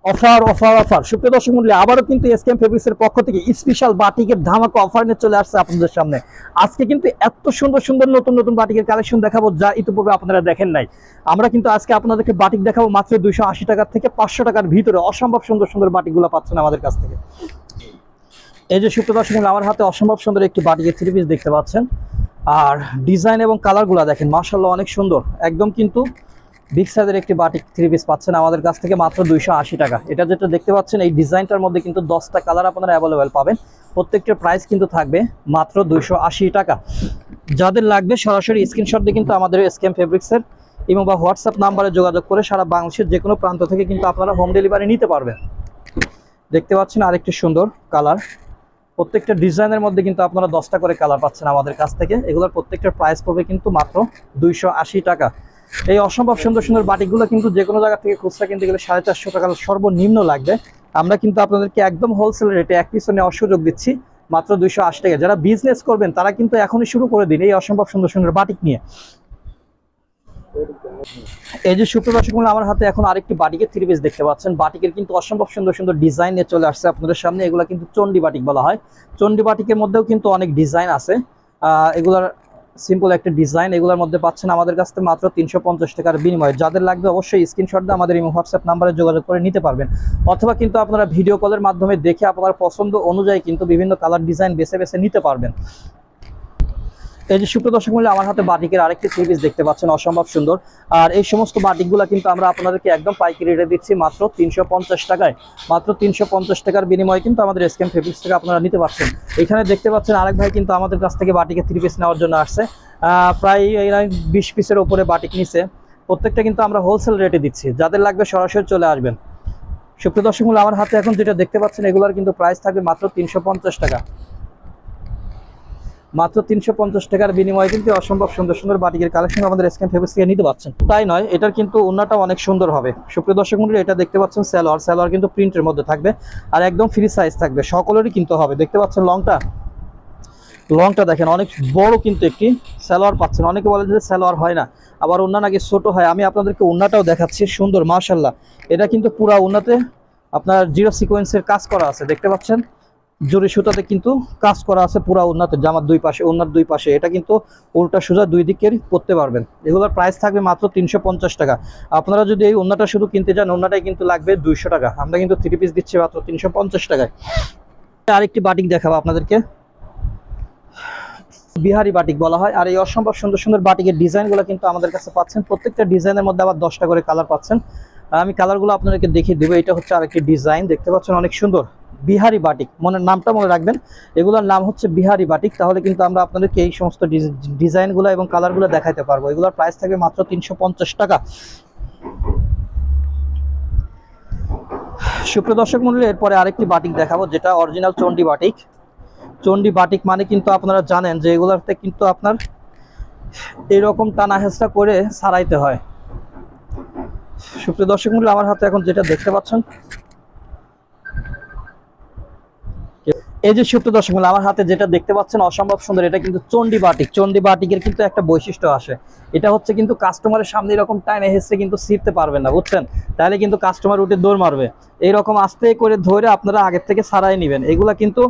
Offer offer offer সুপ্রিয় দর্শক মণ্ডলী, আবারও কিন্তু এসকেএম ফেব্রিক্সের পক্ষ থেকে স্পেশাল বাটিকের ধামাকা অফার নিয়ে চলে আসছে আপনাদের সামনে। আজকে কিন্তু এত সুন্দর সুন্দর নতুন নতুন বাটিকের কালেকশন দেখাবো যা ইতিপূর্বে আপনারা দেখেন নাই। আমরা কিন্তু আজকে আপনাদেরকে বাটিক দেখাবো মাত্র 280 টাকা থেকে 500 টাকার ভিতরে। অসম্ভব সুন্দর সুন্দর বাটিকগুলো পাচ্ছেন আমাদের কাছ থেকে। এই যে সুপ্রিয় দর্শক মণ্ডলী, আমার হাতে অসম্ভব সুন্দর একটি বাটিকের থ্রি পিস দেখতে পাচ্ছেন। আর ডিজাইন এবং কালারগুলো দেখেন, মাশাআল্লাহ অনেক সুন্দর। একদম কিন্তু বিগ সাইজের একটি বাটিক থ্রি পিস পাচ্ছেন আমাদের কাছ থেকে মাত্র 280 টাকা। এটা যেটা দেখতে পাচ্ছেন এই ডিজাইনটার মধ্যে কিন্তু 10টা কালার আপনারা অ্যাভেলেবেল পাবেন। প্রত্যেকটার প্রাইস কিন্তু থাকবে মাত্র 280 টাকা। যাদের লাগবে সরাসরি স্ক্রিনশট দিয়ে কিন্তু আমাদের এসকেএম ফেব্রিক্সের এবং বা হোয়াটসঅ্যাপ নাম্বারে যোগাযোগ করে সারা বাংলাদেশের যে কোনো প্রান্ত থেকে কিন্তু আপনারা হোম ডেলিভারি নিতে পারবেন। দেখতে পাচ্ছেন আরেকটি সুন্দর কালার। প্রত্যেকটা ডিজাইনের মধ্যে কিন্তু আপনারা 10টা করে কালার পাচ্ছেন আমাদের কাছ থেকে। এগুলোর প্রত্যেকটার প্রাইস পড়বে কিন্তু মাত্র 280 টাকা। এই অসম্ভব সুন্দর সুন্দর বাটিকগুলো কিন্তু যে কোনো জায়গা থেকে খুচরা কিনতে গেলে 450 টাকা সর্বনিম্ন লাগবে। আমরা কিন্তু আপনাদেরকে একদম হোলসেল রেটে এক পিস নেওয়ার সুযোগ দিচ্ছি মাত্র 280 টাকা। যারা বিজনেস করবেন তারা কিন্তু এখনই শুরু করে দিন এই অসম্ভব সুন্দর সুন্দর বাটিক নিয়ে। এই যে সুপ্রিয় দর্শক মণ্ডলী, আমার হাতে এখন আরেকটি বাটিকের থ্রি পিস দেখতে পাচ্ছেন। বাটিকের কিন্তু অসম্ভব সুন্দর সুন্দর ডিজাইন নিয়ে চলে আসছে আপনাদের সামনে। এগুলো কিন্তু চন্ডী বাটিক বলা হয়। চন্ডী বাটিকের মধ্যেও কিন্তু অনেক ডিজাইন আছে। এগুলার সিম্পল একটা ডিজাইন, এগুলোর মধ্যে পাচ্ছেন আমাদের কাছ থেকে মাত্র 350 টাকার বিনিময়ে। যাদের লাগবে অবশ্যই স্ক্রিনশট দিয়ে আমাদের হোয়াটসঅ্যাপ নাম্বারে যোগাযোগ করে নিতে পারবেন, অথবা কিন্তু আপনারা ভিডিও কলের মাধ্যমে দেখে আপনার পছন্দ অনুযায়ী কিন্তু বিভিন্ন কালার ডিজাইন বেছে বেছে নিতে পারবেন। এই যে সুপ্রিয় দর্শক মণ্ডলী, আমার হাতে বাটিকের আরেকটি থ্রি পিস দেখতে পাচ্ছেন, অসম্ভব সুন্দর। আর এই সমস্ত বাটিকগুলো কিন্তু আমরা আপনাদেরকে একদম পাইকারি রেটে দিচ্ছি মাত্র 350 টাকায়। মাত্র 350 টাকার বিনিময়ে কিন্তু আমাদের এসকেএম ফেব্রিক্স থেকে আপনারা নিতে পারছেন। এখানে দেখতে পাচ্ছেন আরেক ভাই কিন্তু আমাদের কাছ থেকে বাটিকের থ্রি পিস নেওয়ার জন্য আসছে। প্রায় 20 পিসের ওপরে বাটিক নিছে। প্রত্যেকটা কিন্তু আমরা হোলসেল রেটে দিচ্ছি। যাদের লাগবে সরাসরি চলে আসবেন। সুপ্রিয় দর্শক মণ্ডলী, আমার হাতে এখন যেটা দেখতে পাচ্ছেন এগুলোর কিন্তু প্রাইস থাকবে মাত্র 350 টাকা। মাত্র 350 টাকার বিনিময়ে কিন্তু অসম্ভব সুন্দর সুন্দর বাটিকের কালেকশন আমাদের এসকেএম ফেব্রিক্স থেকে নিতে পারছেন। তাই নয়, এটার কিন্তু ওন্নাটা অনেক সুন্দর হবে। সুপ্রিয় দর্শক মণ্ডলী, এটা দেখতে পাচ্ছেন সালোয়ার কিন্তু প্রিন্টের মধ্যে থাকবে আর একদম ফ্রি সাইজ থাকবে, সকলেরই কিন্তু হবে। দেখতে পাচ্ছেন লংটা দেখেন অনেক বড় কিন্তু একটি সালোয়ার পাচ্ছেন। অনেকে বলে যে সালোয়ার হয় না, আবার ওন্না নাকি ছোট হয়। আমি আপনাদেরকে ওন্নাটাও দেখাচ্ছি, সুন্দর মাশাআল্লাহ। এটা কিন্তু পুরা ওন্নাতে আপনার জিরো সিকোয়েন্সের কাজ করা আছে। দেখতে পাচ্ছেন জরি সুতাতে কিন্তু কাজ করা আছে পুরা ওন্নাতে, জামার দুই পাশে, ওন্নার দুই পাশে। এটা কিন্তু উল্টা সোজা দুই দিকের পরতে পারবেন। এগুলোর প্রাইস থাকবে মাত্র 350 টাকা। আপনারা যদি এই ওন্নাটা শুধু কিনতে চান, ওন্নাটাই কিন্তু লাগবে 200 টাকা। আমরা কিন্তু থ্রি পিস দিচ্ছি মাত্র 350 টাকায়। আরেকটি বাটিক দেখাবো আপনাদেরকে, বিহারি বাটিক বলা হয়। আর এই অসম্ভব সুন্দর সুন্দর বাটিকের ডিজাইনগুলো কিন্তু আমাদের কাছে পাচ্ছেন। প্রত্যেকটা ডিজাইনের মধ্যে আবার 10টা করে কালার পাচ্ছেন। আমি কালারগুলো আপনাদেরকে দেখিয়ে দেবো। এটা হচ্ছে আরেকটি ডিজাইন, দেখতে পাচ্ছেন অনেক সুন্দর বিহারি বাটিক। নামটা মনে রাখবেন, এগুলোর নাম হচ্ছে বিহারি বাটিক। তাহলে কিন্তু আমরা আপনাদেরকে এই সমস্ত ডিজাইনগুলো এবং কালারগুলো দেখাতে পারবো। এগুলোর প্রাইস থাকবে মাত্র 350 টাকা। সুপ্রিয় দর্শক মণ্ডলী, এরপরে আরেকটি বাটিক দেখাবো, যেটা original Chandi batik. Chandi batik মানে কিন্তু আপনারা জানেন যে এগুলোতে কিন্তু আপনার এরকম টানা হেঁচড়া করে সারাইতে হয়। সুপ্রিয় দর্শক মণ্ডলী, আমার হাতে এখন যেটা দেখতে পাচ্ছেন, এই যে সুপ্রিয় দর্শক মণ্ডলী, আমার হাতে যেটা দেখতে পাচ্ছেন অসম্ভব সুন্দর। এটা কিন্তু চন্ডী বাটিক। চন্ডী বাটিকের কিন্তু একটা বৈশিষ্ট্য আসে, এটা হচ্ছে কিন্তু কাস্টমারের সামনে এরকম টাইনে হেসে কিন্তু ছিঁড়তে পারবেন না, বুঝছেন? তাহলে কিন্তু কাস্টমার উঠে দৌড় মারবে। এইরকম আস্তে করে ধরে আপনারা আগের থেকে সারাই নেবেন। এগুলা কিন্তু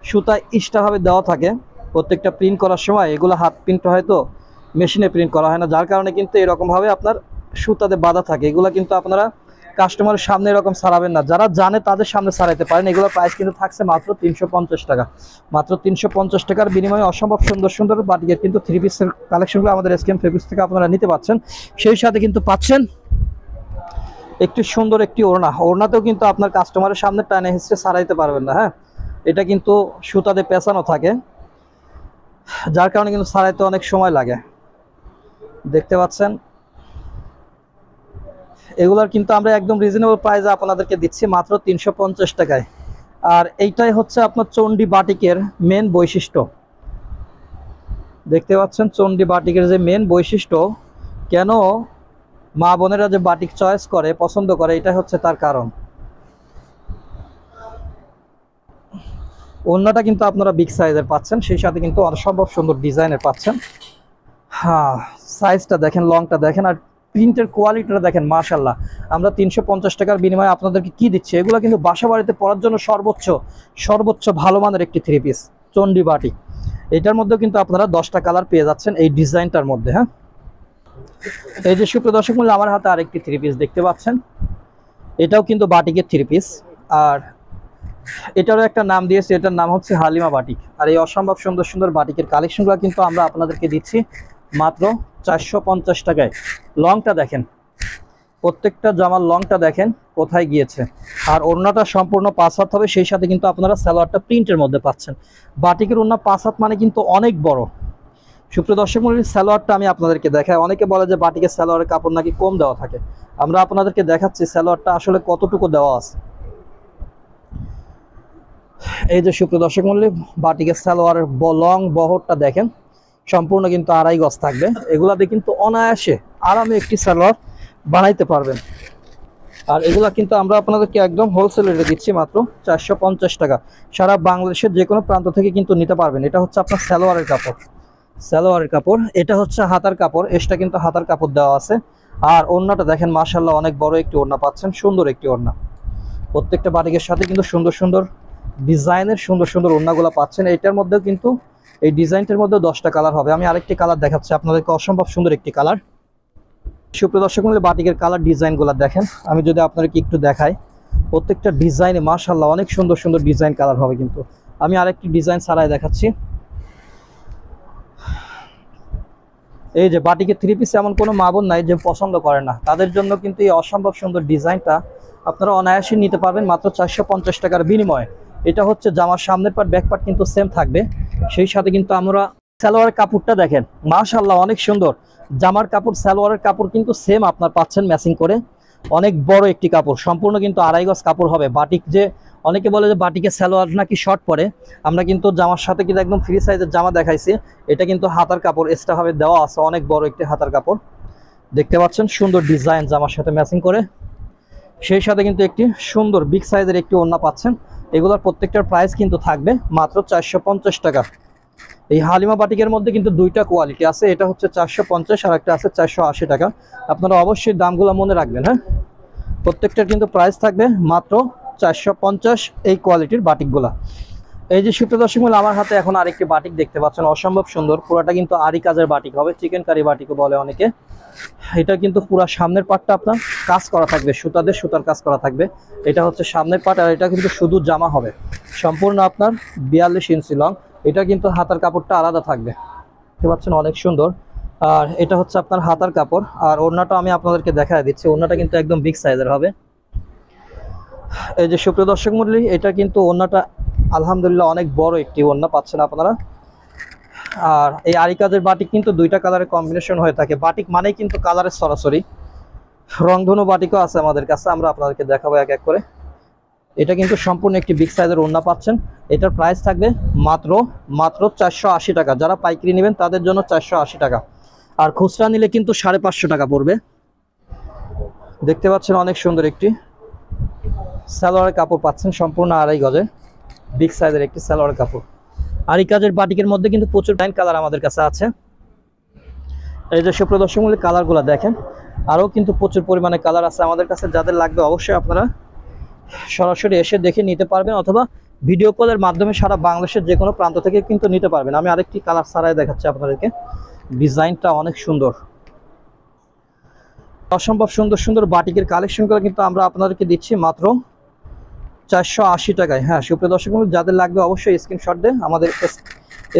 সুতা এক্সট্রা ভাবে দেওয়া থাকে প্রত্যেকটা প্রিন্ট করার সময়। এগুলো হাত প্রিন্ট হয়তো মেশিনে প্রিন্ট করা হয় না, যার কারণে কিন্তু এরকম ভাবে আপনার সুতাতে বাঁধা থাকে। এগুলা কিন্তু আপনারা কাস্টমারের সামনে এরকম সারাবেন না, যারা জানে তাদের সামনে সারাইতে পারেন। এগুলোর প্রাইস কিন্তু থাকছে মাত্র 350 টাকা। মাত্র 350 টাকার বিনিময়ে অসম্ভব সুন্দর সুন্দর বাটিকের কিন্তু থ্রি পিসের কালেকশনগুলো আমাদের এসকেএম ফেব্রিক্স থেকে আপনারা নিতে পাচ্ছেন। সেই সাথে কিন্তু পাচ্ছেন একটি সুন্দর একটি ওড়না। ওড়নাতেও কিন্তু আপনার কাস্টমারের সামনে টানে হিসেবে সারাইতে পারবেন না। হ্যাঁ, এটা কিন্তু সুতাতে পেঁচানো থাকে, যার কারণে কিন্তু সারাইতে অনেক সময় লাগে। দেখতে পাচ্ছেন এগুলার কিন্তু আমরা একদম রিজনেবল প্রাইসে আপনাদেরকে দিচ্ছি মাত্র 350 টাকায়। আর এইটাই হচ্ছে আপনার চন্ডী বাটিকের মেন বৈশিষ্ট্য। দেখতে পাচ্ছেন চন্ডী বাটিকের যে মেন বৈশিষ্ট্য, কেন মা বোনেরা যে বাটিক চয়েস করে, পছন্দ করে, এটা হচ্ছে তার কারণ। ওন্নাটা কিন্তু আপনারা বিগ সাইজের পাচ্ছেন, সেই সাথে কিন্তু অসম্ভব সুন্দর ডিজাইনের পাচ্ছেন। হ্যাঁ, সাইজটা দেখেন, লংটা দেখেন, আর প্রিন্টের কোয়ালিটিটা দেখেন মাশাআল্লাহ। আমরা 350 টাকার বিনিময়ে আপনাদেরকে কি দিচ্ছি, এগুলো কিন্তু বাসা বাড়িতে পরার জন্য সর্বোচ্চ ভালো মানের একটি 3 পিস চন্ডী বাটিক। এটার মধ্যে কিন্তু আপনারা 10টা কালার পেয়ে যাচ্ছেন এই ডিজাইনটার মধ্যে। হ্যাঁ, এই যে সুপ্রিয় দর্শক মূল্য আমার হাতে আরেকটি 3 পিস দেখতে পাচ্ছেন, এটাও কিন্তু বাটিকের 3 পিস। আর এটারও একটা নাম দিয়েছে, এটার নাম হচ্ছে হালিমা বাটিক। আর এই অসম্ভব সুন্দর সুন্দর বাটিকের কালেকশনগুলো কিন্তু আমরা আপনাদেরকে দিচ্ছি মাত্র 450 টাকায়। লংটা দেখেন, প্রত্যেকটা জামার লংটা দেখেন কোথায় গিয়েছে। আর ওড়নাটা সম্পূর্ণ 5 হাত হবে, সেই সাথে কিন্তু আপনারা সালোয়ারটা প্রিন্টের মধ্যে পাচ্ছেন। বাটিকের ওড়না 5 হাত মানে কিন্তু অনেক বড়। সুপ্রিয় দর্শক মণ্ডলী, সালোয়ারটা আমি আপনাদেরকে দেখাই। অনেকে বলে যে বাটিকের সালোয়ারের কাপড় নাকি কম দেওয়া থাকে, আমরা আপনাদেরকে দেখাচ্ছি সালোয়ারটা আসলে কতটুকু দেওয়া আছে। এই যে সুপ্রিয় দর্শক মণ্ডলী, বাটিকের সালোয়ারের লং বহরটা দেখেন, সম্পূর্ণ কিন্তু 2.5 গজ থাকবে। এগুলাতে কিন্তু অনায়াসে আরামে একটি সালোয়ার বানাইতে পারবেন। আর এগুলা কিন্তু আমরা আপনাদেরকে একদম হোলসেল রেটে দিচ্ছি মাত্র 450 টাকা। সারা বাংলাদেশের যে কোনো প্রান্ত থেকে কিন্তু নিতে পারবেন। এটা হচ্ছে আপনার সালোয়ারের কাপড়, এটা হচ্ছে হাতার কাপড়, এক্সট্রা কিন্তু হাতার কাপড় দেওয়া আছে। আর ওড়নাটা দেখেন মাশাআল্লাহ, অনেক বড় একটি ওড়না পাচ্ছেন, সুন্দর একটি ওড়না। প্রত্যেকটা বাটিকের সাথে কিন্তু সুন্দর সুন্দর ডিজাইনের সুন্দর সুন্দর ওড়নাগুলো পাচ্ছেন। এইটার মধ্যেও কিন্তু এই ডিজাইনটার মধ্যে 10টা কালার হবে। আমি আরেকটি কালার দেখাচ্ছি আপনাদেরকে, অসম্ভব সুন্দর একটি কালার। সুপ্রিয় দর্শক মণ্ডলী, বাটিকের কালার ডিজাইনগুলো দেখেন, আমি যদি আপনাদেরকে একটু দেখাই, প্রত্যেকটা ডিজাইনে মাশাআল্লাহ অনেক সুন্দর সুন্দর ডিজাইন কালার হবে। কিন্তু আমি আরেকটি ডিজাইন ছাড়াই দেখাচ্ছি। এই যে বাটিকের 3 পিস এমন কোনো মা বোন নাই যে পছন্দ করে না, তাদের জন্য কিন্তু এই অসম্ভব সুন্দর ডিজাইনটা আপনারা অনায়াসে নিতে পারবেন মাত্র 450 টাকার বিনিময়ে। এটা হচ্ছে জামার সামনের পার্ট, ব্যাক পার্ট কিন্তু সেম থাকবে। সেই সাথে কিন্তু আমরা সালোয়ারের কাপড়টা দেখেন মাশাআল্লাহ অনেক সুন্দর। জামার কাপড় সালোয়ারের কাপড় কিন্তু সেম আপনার পাচ্ছেন ম্যাচিং করে। অনেক বড় একটি কাপড়, সম্পূর্ণ কিন্তু 2.5 গজ কাপড় হবে। বাটিক যে অনেকে বলে যে বাটিকের সালোয়ার নাকি শর্ট পরে, আমরা কিন্তু জামার সাথে কিন্তু একদম ফ্রি সাইজের জামা দেখাইছি। এটা কিন্তু হাতার কাপড় এক্সট্রা ভাবে দেওয়া আছে, অনেক বড় একটি হাতার কাপড় দেখতে পাচ্ছেন, সুন্দর ডিজাইন জামার সাথে ম্যাচিং করে। সেই সাথে কিন্তু একটি সুন্দর বিগ সাইজের একটি ওড়না পাচ্ছেন। এগুলোর প্রত্যেকটার প্রাইস কিন্তু থাকবে মাত্র 450 টাকা। এই হালিমা বাটিকের মধ্যে কিন্তু 2টা কোয়ালিটি আছে, এটা হচ্ছে 450 আর একটা আছে 480 টাকা। আপনারা অবশ্যই দামগুলো মনে রাখবেন। হ্যাঁ, প্রত্যেকটার কিন্তু প্রাইস থাকবে মাত্র 450 এই কোয়ালিটির বাটিকগুলা। এই যে সুপ্রিয় দর্শক মণ্ডলী, আমার হাতে এখন আরেকটি বাটিক দেখতে পাচ্ছেন, অসম্ভব সুন্দর। পুরোটা কিন্তু আরি কাজের বাটিক হবে, চিকেন কারি বাটিকও বলে অনেকে। এটা কিন্তু পুরো সামনের পার্টটা আপনার কাজ করা থাকবে, সুতার কাজ করা থাকবে। এটা হচ্ছে সামনের পার্ট, আর এটা কিন্তু শুধু জামা হবে, সম্পূর্ণ আপনার 42 ইঞ্চি লং। এটা কিন্তু হাতার কাপড়টা আলাদা থাকবে, দেখতে পাচ্ছেন অনেক সুন্দর। আর এটা হচ্ছে আপনার হাতার কাপড়। আর ওড়নাটা আমি আপনাদেরকে দেখায় দিচ্ছি, ওড়নাটা কিন্তু একদম বিগ সাইজের হবে। এই যে সুপ্রিয় দর্শক মণ্ডলী, এটা কিন্তু ওড়নাটা আলহামদুলিল্লাহ অনেক বড় একটি ওড়না পাচ্ছেন আপনারা। আর এই আরি কাজের বাটিক কিন্তু 2টা কালারের কম্বিনেশন হয়ে থাকে। বাটিক মানেই কিন্তু কালারের সরাসরি। রংধনু বাটিকও আছে আমাদের কাছে, আমরা আপনাদেরকে দেখাবো এক এক করে। এটা কিন্তু সম্পূর্ণ একটি বিগ সাইজের ওড়না পাচ্ছেন। এটার প্রাইস থাকবে মাত্র 480 টাকা। যারা পাইকারি নেবেন তাদের জন্য 480 টাকা, আর খুচরা নিলে কিন্তু 550 টাকা পড়বে। দেখতে পাচ্ছেন অনেক সুন্দর একটি সালোয়ারের কাপড় পাচ্ছেন, সম্পূর্ণ 2.5 গজে বিগ সাইজের একটি সালোয়ারের কাপড়। আর এই কাজের বাটিকের মধ্যে কিন্তু প্রচুর লাইন কালার আমাদের কাছে আছে। এই যে সুপ্রিয় দর্শক মণ্ডলী, কালারগুলো দেখেন, আরও কিন্তু প্রচুর পরিমাণে কালার আছে আমাদের কাছে। যাদের লাগবে অবশ্যই আপনারা সরাসরি এসে দেখে নিতে পারবেন, অথবা ভিডিও কলের মাধ্যমে সারা বাংলাদেশের যে কোনো প্রান্ত থেকে কিন্তু নিতে পারবেন। আমি আরেকটি কালার ছাড়াই দেখাচ্ছি আপনাদেরকে, ডিজাইনটা অনেক সুন্দর। অসম্ভব সুন্দর সুন্দর বাটিকের কালেকশনগুলো কিন্তু আমরা আপনাদেরকে দিচ্ছি মাত্র 480 টাকায়। হ্যাঁ সুপ্রিয় দর্শক মণ্ডলী, যাদের লাগবে অবশ্যই স্ক্রিনশট দিয়ে আমাদের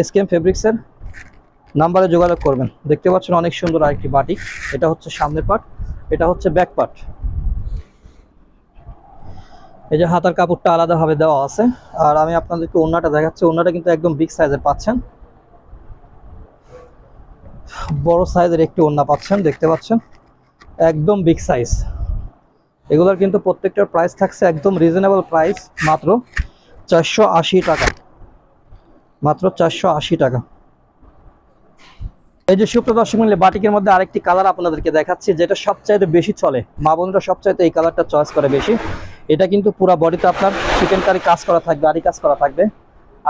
এসকেএম ফেব্রিক্সের নাম্বারে যোগাযোগ করবেন। দেখতে পাচ্ছেন অনেক সুন্দর আরেকটি বাটিক। এটা হচ্ছে সামনের পার্ট, এটা হচ্ছে ব্যাক পার্ট। এই যে হাতার কাপড়টা আলাদাভাবে দেওয়া আছে। আর আমি আপনাদেরকে ওড়নাটা দেখাচ্ছি, ওড়নাটা কিন্তু একদম বিগ সাইজের পাচ্ছেন, বড় সাইজের একটি ওড়না পাচ্ছেন, দেখতে পাচ্ছেন একদম বিগ সাইজ। এগুলোর কিন্তু প্রত্যেকটার প্রাইস থাকছে একদম রিজনেবল প্রাইস, মাত্র 480 টাকা, মাত্র 480 টাকা। এই যে সুপ্রিয় দর্শক মণ্ডলী, বাটিকের মধ্যে আরেকটি কালার আপনাদেরকে দেখাচ্ছি, যেটা সবচাইতে বেশি চলে, মা বোনরা সবচাইতে এই কালারটা চয়েস করে বেশি। এটা কিন্তু পুরো বডিতে আপনার চিকেন কারি কাজ করা থাকবে, আরি কাজ করা থাকবে,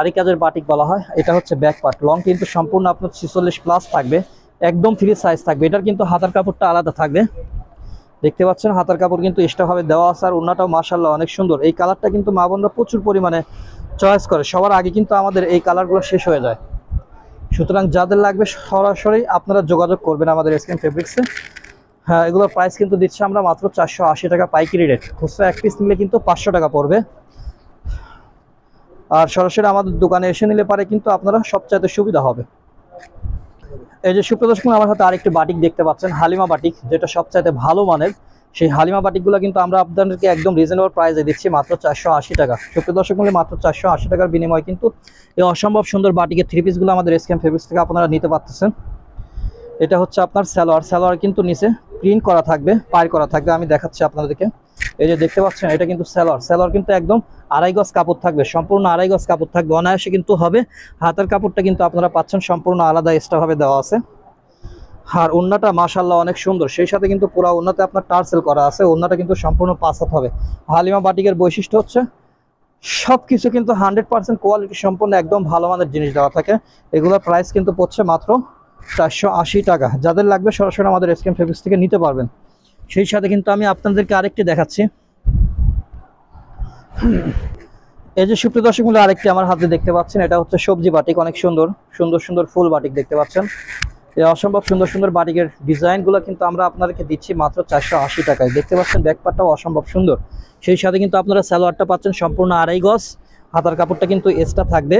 আরি কাজের বাটিক বলা হয়। এটা হচ্ছে ব্যাক পার্ট, লং কিন্তু সম্পূর্ণ আপনার 46 প্লাস থাকবে। একদম ফ্রি সাইজ থাকবে। এটার কিন্তু হাতার কাপড়টা আলাদা থাকবে, দেখতে পাচ্ছেন হাতার কাপড় কিন্তু এক্সট্রা ভাবে দেওয়া আছে। আর ওড়নাটাও মাশাআল্লাহ অনেক সুন্দর। এই কালারটা কিন্তু মা বোনরা প্রচুর পরিমাণে চয়েস করে, সবার আগে কিন্তু আমাদের এই কালারগুলো শেষ হয়ে যায়। সুতরাং যাদের লাগবে সরাসরি আপনারা যোগাযোগ করবেন আমাদের এসকেএম ফেব্রিক্সে। হ্যাঁ, এগুলোর প্রাইস কিন্তু দিচ্ছি আমরা মাত্র 480 টাকা পাইকারি রেট। খুচরা এক পিস নিলে কিন্তু 500 টাকা পড়বে। আর সরাসরি আমাদের দোকানে এসে নিলে পারে কিন্তু আপনারা সবচাইতে সুবিধা হবে। এই যে সুপ্রিয় দর্শক, আমার হাতে আরেকটি বাটিক দেখতে পাচ্ছেন, হালিমা বাটিক, যেটা সবচাইতে ভালো মানের। সেই হালিমা বাটিকগুলো কিন্তু আমরা আপনাদেরকে একদম রিজনেবল প্রাইসে দিচ্ছি মাত্র 480 টাকা। সুপ্রিয় দর্শক মূল্যে মাত্র 480 টাকার বিনিময়ে কিন্তু এই অসম্ভব সুন্দর বাটিকের থ্রি পিসগুলো আমাদের এসকেএম ফেব্রিক্স থেকে আপনারা নিতে পারতেছেন। এটা হচ্ছে আপনার সালোয়ার কিন্তু নিচে প্রিন্ট করা থাকবে, পার করা থাকবে। আমি দেখাচ্ছি আপনাদেরকে। এই যে দেখতে পাচ্ছেন, এটা কিন্তু সালোয়ার কিন্তু একদম 2.5 গজ কাপড় থাকবে, সম্পূর্ণ 2.5 গজ কাপড় থাকবে, অনায়াসে কিন্তু হবে। হাতের কাপড়টা কিন্তু আপনারা পাচ্ছেন সম্পূর্ণ আলাদা এক্সট্রা ভাবে দেওয়া আছে। আর ওড়নাটা মাশাআল্লাহ অনেক সুন্দর, সেই সাথে কিন্তু পুরো ওড়নাতে আপনার টার্সেল করা আছে। ওড়নাটা কিন্তু সম্পূর্ণ 5 হাত হবে। হালিমা বাটিকের বৈশিষ্ট্য হচ্ছে সবকিছু কিন্তু 100% কোয়ালিটি সম্পন্ন একদম ভালো মানের জিনিস দেওয়া থাকে। এগুলোর প্রাইস কিন্তু পড়ছে মাত্র 480 টাকা। যাদের লাগবে সরাসরি আমাদের এসকেএম ফেব্রিক্স থেকে নিতে পারবেন। সেই সাথে কিন্তু আমি আপনাদেরকে আরেকটি দেখাচ্ছি। এই যে সুপ্রিয় দর্শক মূল্যে আরেকটি আমার হাতে দেখতে পাচ্ছেন, এটা হচ্ছে সবজি বাটিক। অনেক সুন্দর ফুল বাটিক দেখতে পাচ্ছেন। এই অসম্ভব সুন্দর বাটিকের ডিজাইনগুলো কিন্তু আমরা আপনাদেরকে দিচ্ছি মাত্র 480 টাকায়। দেখতে পাচ্ছেন ব্যাকপার্টটাও অসম্ভব সুন্দর। সেই সাথে কিন্তু আপনারা সালোয়ারটা পাচ্ছেন সম্পূর্ণ 2.5 গজ, হাতার কাপড়টা কিন্তু এক্সট্রা থাকবে।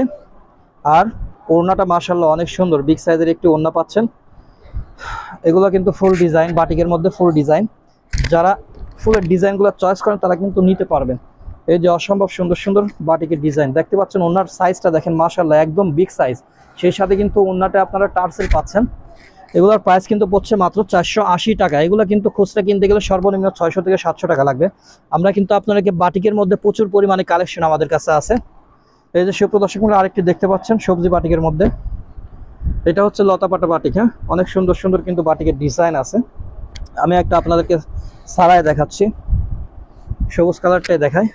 আর ওড়নাটা মাশাআল্লাহ অনেক সুন্দর, বিগ সাইজের একটি ওড়না পাচ্ছেন। এগুলো কিন্তু ফুল ডিজাইন, বাটিকের মধ্যে ফুল ডিজাইন। যারা ফুলের ডিজাইনগুলো চয়েস করেন তারা কিন্তু নিতে পারবেন। এই যে অসম্ভব সুন্দর বাটিকের ডিজাইন দেখতে পাচ্ছেন। ওড়নার সাইজটা দেখেন মাশাআল্লাহ একদম বিগ সাইজ। সেই সাথে কিন্তু ওড়নাটা আপনারা টার্সেল পাচ্ছেন। এগুলোর প্রাইস কিন্তু পড়ছে মাত্র 480 টাকা। এগুলো কিন্তু খুচরা কিনতে গেলে সর্বনিম্ন 600 থেকে 700 টাকা লাগবে। আমরা কিন্তু আপনাদেরকে বাটিকের মধ্যে প্রচুর পরিমাণে কালেকশন আমাদের কাছে আছে। এই যে সুপ্রিয় দর্শক মূল্যে আরেকটি দেখতে পাচ্ছেন সবজি বাটিকের মধ্যে, এটা হচ্ছে লতাপাটা বাটিক। হ্যাঁ, অনেক সুন্দর কিন্তু বাটিকের ডিজাইন আছে। আমি একটা আপনাদেরকে সারায় দেখাচ্ছি, সবুজ কালারটাই দেখাই।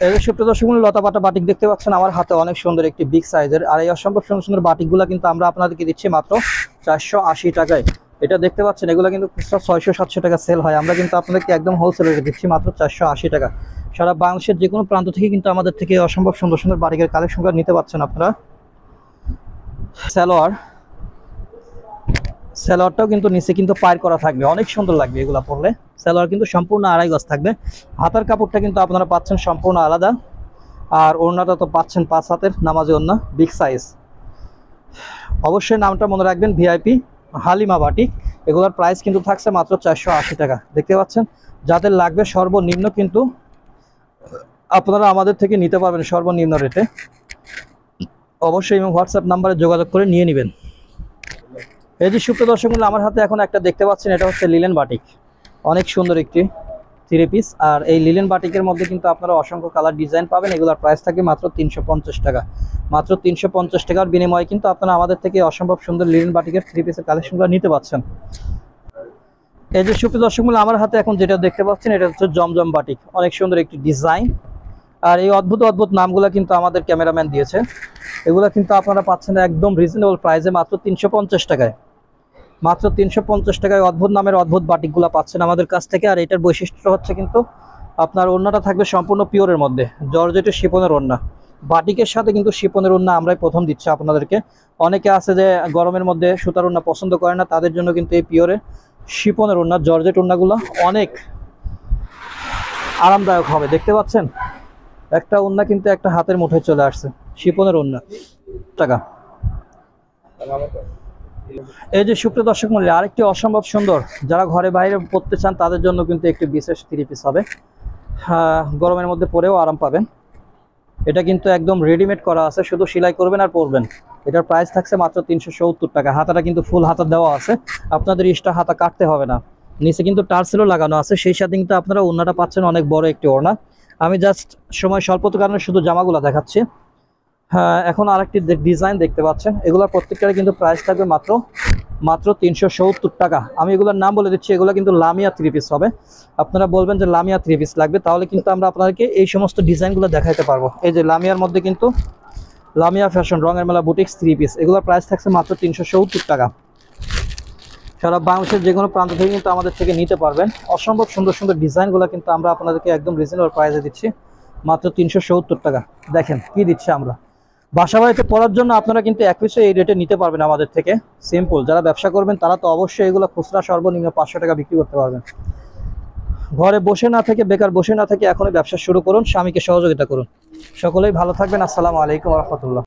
এই যে সুপ্রিয় দর্শক মূল্যে লতাপাটা বাটিক দেখতে পাচ্ছেন আমার হাতে, অনেক সুন্দর একটি বিগ সাইজের। আর এই অসম্ভব সুন্দর বাটিকগুলো কিন্তু আমরা আপনাদেরকে দিচ্ছি মাত্র 480 টাকায়। এটা দেখতে পাচ্ছেন, এগুলো কিন্তু খুচরা 600-700 টাকা সেল হয়। আমরা কিন্তু আপনাদেরকে একদম হোলসেল রেটে দিচ্ছি মাত্র 480 টাকা। সারা বাংলাদেশের যে কোনো প্রান্ত থেকে কিন্তু আমাদের থেকে অসম্ভব সুন্দর বাটিকের কালেকশনগুলো নিতে পারছেন আপনারা। সালোয়ারটাও কিন্তু নিচে কিন্তু পার করা থাকবে, অনেক সুন্দর লাগবে এগুলো পরলে। সালোয়ার কিন্তু সম্পূর্ণ 2.5 গজ থাকবে। হাতার কাপড়টা কিন্তু আপনারা পাচ্ছেন সম্পূর্ণ আলাদা। আর ওড়নাটা তো পাচ্ছেন 5 হাতের নামাজি ওড়না, বিগ সাইজ। অবশ্যই নামটা মনে রাখবেন, ভিআইপি হালিমা বাটিক। এগুলোর প্রাইস কিন্তু থাকছে মাত্র 480 টাকা। দেখতে পাচ্ছেন, যাদের লাগবে সর্বনিম্ন কিন্তু আপনারা আমাদের থেকে নিতে পারবেন সর্বনিম্ন রেটে। অবশ্যই এবং হোয়াটসঅ্যাপ নাম্বারে যোগাযোগ করে নিয়ে নেবেন। এই যে সুপ্রিয় দর্শক মূল্যে আমার হাতে এখন একটা দেখতে পাচ্ছেন, এটা হচ্ছে লিলেন বাটিক। অনেক সুন্দর একটি থ্রি পিস। আর এই লিলেন বাটিকের মধ্যে কিন্তু আপনারা অসংখ্য কালার ডিজাইন পাবেন। এগুলোর প্রাইস থাকে মাত্র 350 টাকা। মাত্র 350 টাকার বিনিময়ে কিন্তু আপনারা আমাদের থেকে অসম্ভব সুন্দর লিলেন বাটিকের থ্রি পিসের কালেকশনগুলো নিতে পারছেন। এই যে সুপ্রিয় দর্শক মূল্যে আমার হাতে এখন যেটা দেখতে পাচ্ছেন, এটা হচ্ছে জমজম বাটিক। অনেক সুন্দর একটি ডিজাইন। আর এই অদ্ভুত নামগুলো কিন্তু আমাদের ক্যামেরাম্যান দিয়েছে। এগুলো কিন্তু আপনারা পাচ্ছেন একদম রিজনেবল প্রাইসে মাত্র 350 টাকায়। মাত্র 350 টাকায় অদ্ভুত নামের অদ্ভুত বাটিকগুলো পাচ্ছেন আমাদের কাছ থেকে। আর এটার বৈশিষ্ট্য হচ্ছে কিন্তু আপনার ওড়নাটা থাকবে সম্পূর্ণ পিওরের মধ্যে, জর্জেটের শিপনের ওড়না। বাটিকের সাথে কিন্তু শিপনের ওড়না আমরাই প্রথম দিচ্ছি আপনাদেরকে। অনেকে আছে যে গরমের মধ্যে সুতার ওড়না পছন্দ করে না, তাদের জন্য কিন্তু এই পিওরে শিপনের ওড়না, জর্জেট ওড়নাগুলো অনেক আরামদায়ক হবে। দেখতে পাচ্ছেন একটা ওড়না কিন্তু একটা হাতের মুঠোয় চলে আসছে, শিপনের ওড়না টাকা। এই যে সুপ্রিয় দর্শক মূল্যে আরেকটি অসম্ভব সুন্দর, যারা ঘরে বাইরে পড়তে চান তাদের জন্য কিন্তু একটি বিশেষ থ্রি পিস হবে। গরমের মধ্যে পরেও আরাম পাবেন। এটা কিন্তু একদম রেডিমেড করা আছে, শুধু সেলাই করবেন আর পরবেন। এটার প্রাইস থাকছে মাত্র 370 টাকা। হাতাটা কিন্তু ফুল হাতা দেওয়া আছে, আপনাদের এক্সট্রা হাতা কাটতে হবে না। নিচে কিন্তু টার্সেলও লাগানো আছে। সেই সাথে কিন্তু আপনারা ওড়নাটা পাচ্ছেন অনেক বড় একটি ওড়না। আমি জাস্ট সময় স্বল্পতার কারণে শুধু জামাগুলো দেখাচ্ছি। হ্যাঁ, এখন আরেকটি ডিজাইন দেখতে পাচ্ছেন। এগুলোর প্রত্যেকটার কিন্তু প্রাইস থাকবে মাত্র 370 টাকা। আমি এগুলোর নাম বলে দিচ্ছি, এগুলো কিন্তু লামিয়া থ্রি পিস হবে। আপনারা বলবেন যে লামিয়া থ্রি পিস লাগবে, তাহলে কিন্তু আমরা আপনাদেরকে এই সমস্ত ডিজাইনগুলো দেখাতে পারবো। এই যে লামিয়ার মধ্যে কিন্তু লামিয়া ফ্যাশন রঙের মেলা বুটিক্স 3 পিস, এগুলোর প্রাইস থাকছে মাত্র 370 টাকা। সারা বাংলাদেশের যে কোনো প্রান্ত থেকে কিন্তু আমাদের থেকে নিতে পারবেন। অসম্ভব সুন্দর সুন্দর ডিজাইনগুলো কিন্তু আমরা আপনাদেরকে একদম রিজনেবল প্রাইসে দিচ্ছি, মাত্র 370 টাকা। দেখেন কি দিচ্ছে আমরা। বাসা বাড়িতে পড়ার জন্য আপনারা কিন্তু এক পিসে এই রেটে নিতে পারবেন আমাদের থেকে। সিম্পল, যারা ব্যবসা করবেন তারা তো অবশ্যই এগুলো খুচরা সর্বনিম্ন 500 টাকা বিক্রি করতে পারবেন। ঘরে বসে না থেকে, বেকার বসে না থেকে এখনই ব্যবসা শুরু করুন, স্বামীকে সহযোগিতা করুন। সকলেই ভালো থাকবেন। আসসালামু আলাইকুম ওয়া রাহমাতুল্লাহ।